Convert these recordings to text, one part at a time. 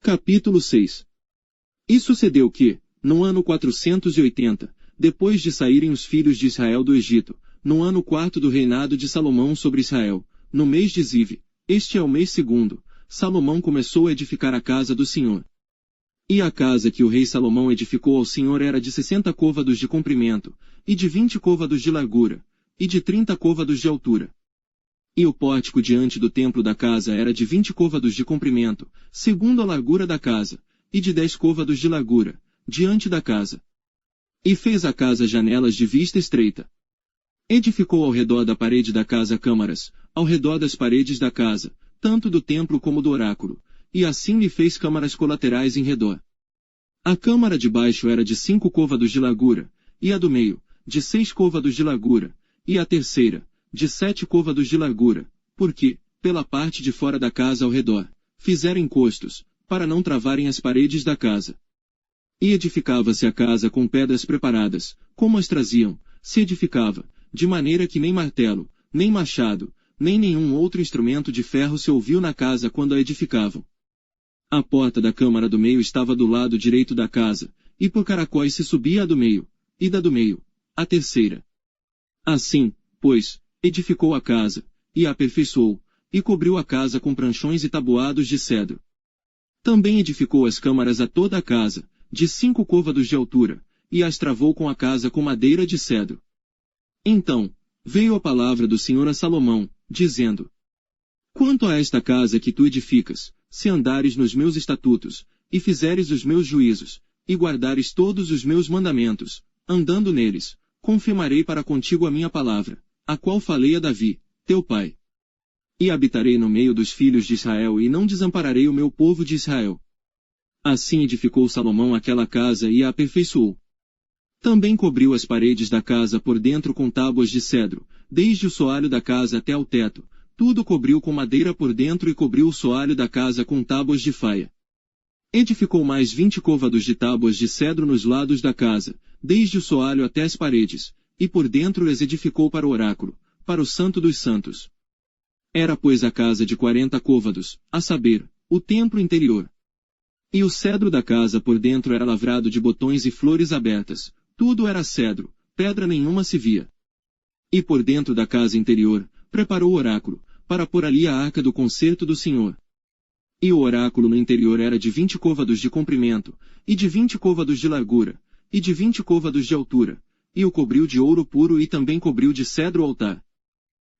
Capítulo 6. E sucedeu que, no ano 480, depois de saírem os filhos de Israel do Egito, no ano 4º do reinado de Salomão sobre Israel, no mês de Zive, este é o mês 2º, Salomão começou a edificar a casa do Senhor. E a casa que o rei Salomão edificou ao Senhor era de 60 côvados de comprimento, e de 20 côvados de largura, e de 30 côvados de altura. E o pórtico diante do templo da casa era de 20 côvados de comprimento, segundo a largura da casa, e de 10 côvados de largura, diante da casa. E fez a casa janelas de vista estreita. Edificou ao redor da parede da casa câmaras, ao redor das paredes da casa, tanto do templo como do oráculo, e assim lhe fez câmaras colaterais em redor. A câmara de baixo era de 5 côvados de largura, e a do meio, de 6 côvados de largura, e a terceira, de 7 côvados de largura, porque, pela parte de fora da casa ao redor, fizeram encostos, para não travarem as paredes da casa. E edificava-se a casa com pedras preparadas, como as traziam, se edificava, de maneira que nem martelo, nem machado, nem nenhum outro instrumento de ferro se ouviu na casa quando a edificavam. A porta da câmara do meio estava do lado direito da casa, e por caracóis se subia a do meio, e da do meio, a terceira. Assim, pois, edificou a casa, e a aperfeiçoou, e cobriu a casa com pranchões e tabuados de cedro. Também edificou as câmaras a toda a casa, de 5 côvados de altura, e as travou com a casa com madeira de cedro. Então, veio a palavra do Senhor a Salomão, dizendo: Quanto a esta casa que tu edificas, se andares nos meus estatutos, e fizeres os meus juízos, e guardares todos os meus mandamentos, andando neles, confirmarei para contigo a minha palavra, a qual falei a Davi, teu pai. E habitarei no meio dos filhos de Israel e não desampararei o meu povo de Israel. Assim edificou Salomão aquela casa e a aperfeiçoou. Também cobriu as paredes da casa por dentro com tábuas de cedro, desde o soalho da casa até ao teto, tudo cobriu com madeira por dentro e cobriu o soalho da casa com tábuas de faia. Edificou mais 20 côvados de tábuas de cedro nos lados da casa, desde o soalho até as paredes, e por dentro as edificou para o oráculo, para o santo dos santos. Era pois a casa de 40 côvados, a saber, o templo interior. E o cedro da casa por dentro era lavrado de botões e flores abertas, tudo era cedro, pedra nenhuma se via. E por dentro da casa interior, preparou o oráculo, para pôr ali a arca do concerto do Senhor. E o oráculo no interior era de 20 côvados de comprimento, e de 20 côvados de largura, e de 20 côvados de altura, e o cobriu de ouro puro e também cobriu de cedro o altar.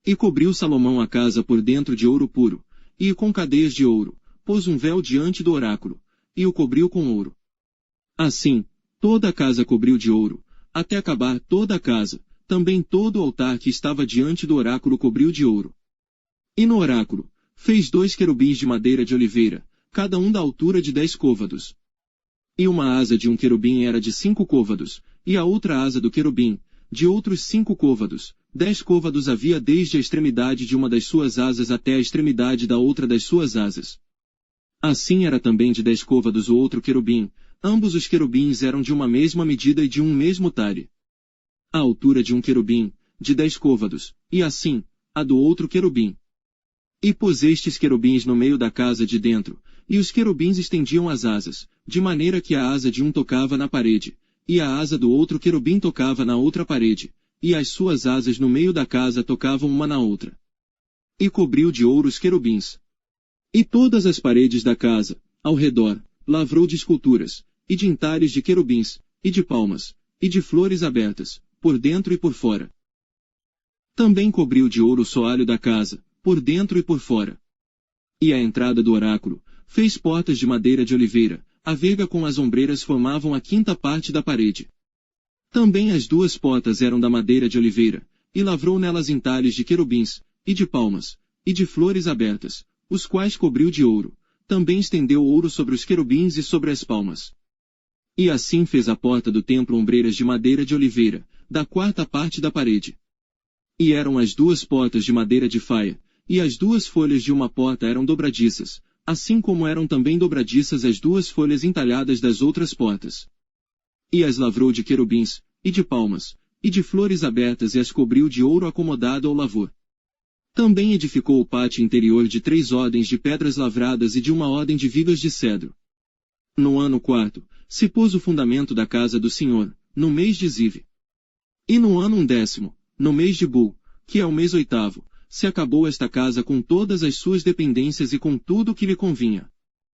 E cobriu Salomão a casa por dentro de ouro puro, e com cadeias de ouro, pôs um véu diante do oráculo, e o cobriu com ouro. Assim, toda a casa cobriu de ouro, até acabar toda a casa, também todo o altar que estava diante do oráculo cobriu de ouro. E no oráculo, fez 2 querubins de madeira de oliveira, cada um da altura de 10 côvados. E uma asa de um querubim era de 5 côvados, e a outra asa do querubim, de outros 5 côvados, 10 côvados havia desde a extremidade de uma das suas asas até a extremidade da outra das suas asas. Assim era também de 10 côvados o outro querubim, ambos os querubins eram de uma mesma medida e de um mesmo talhe. A altura de um querubim, de 10 côvados, e assim, a do outro querubim. E pôs estes querubins no meio da casa de dentro, e os querubins estendiam as asas, de maneira que a asa de um tocava na parede, e a asa do outro querubim tocava na outra parede, e as suas asas no meio da casa tocavam uma na outra. E cobriu de ouro os querubins. E todas as paredes da casa, ao redor, lavrou de esculturas, e de entalhes de querubins, e de palmas, e de flores abertas, por dentro e por fora. Também cobriu de ouro o soalho da casa, por dentro e por fora. E a entrada do oráculo, fez portas de madeira de oliveira, a verga com as ombreiras formavam a 5ª parte da parede. Também as 2 portas eram da madeira de oliveira, e lavrou nelas entalhes de querubins, e de palmas, e de flores abertas, os quais cobriu de ouro, também estendeu ouro sobre os querubins e sobre as palmas. E assim fez a porta do templo ombreiras de madeira de oliveira, da 4ª parte da parede. E eram as 2 portas de madeira de faia, e as 2 folhas de uma porta eram dobradiças, assim como eram também dobradiças as 2 folhas entalhadas das outras portas. E as lavrou de querubins, e de palmas, e de flores abertas e as cobriu de ouro acomodado ao lavor. Também edificou o pátio interior de 3 ordens de pedras lavradas e de uma ordem de vigas de cedro. No ano quarto, se pôs o fundamento da casa do Senhor, no mês de Ziv. E no ano 10º, no mês de Bul, que é o mês 8º, se acabou esta casa com todas as suas dependências e com tudo o que lhe convinha.